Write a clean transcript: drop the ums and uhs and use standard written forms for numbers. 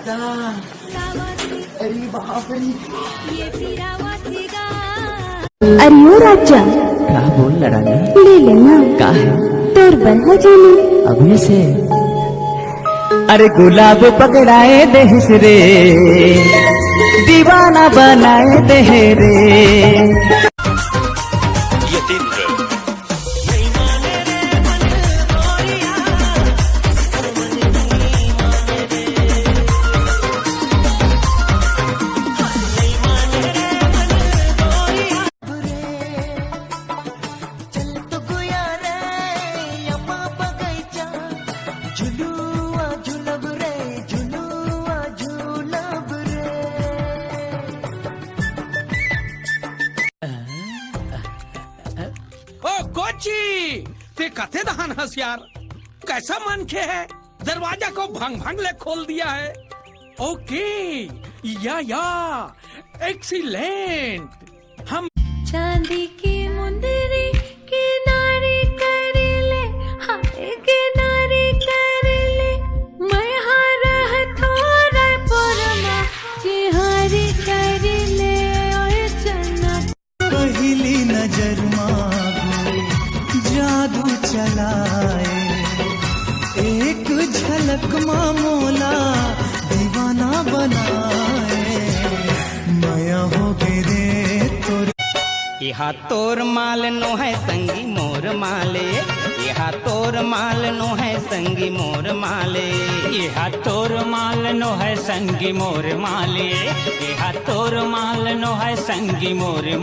दादा, अरे बाप रे. अरे ओ राजा, क्या बोल लड़ाना? ले लेना का है? तोर बरहा जाने. अभी से अरे गुलाब पकड़ाए देहस रे, दीवाना बनाए दे रे. कोची ते कथे दहान हस यार, कैसा मनखे है, दरवाजा को भंग भंग ले खोल दिया है. ओके या एक्सीलेंट. हम चांदी की मुंदरी किनारे कर ले, हाय किनारे कर ले, मैं हारा थोड़ा पुरमा चिहारी कर ले. ओए चन्ना पहली नजर जादू चलाए, एक झलक मोला दीवाना बनाए. माया हो गे तोर यहाँ तोर माल नो है संगी मोर माले, यहाँ तोर माल नो है संगी मोर माले, यहाँ तोर माल नो है संगी मोर माले, यहाँ तोर माल नो है संगी मोर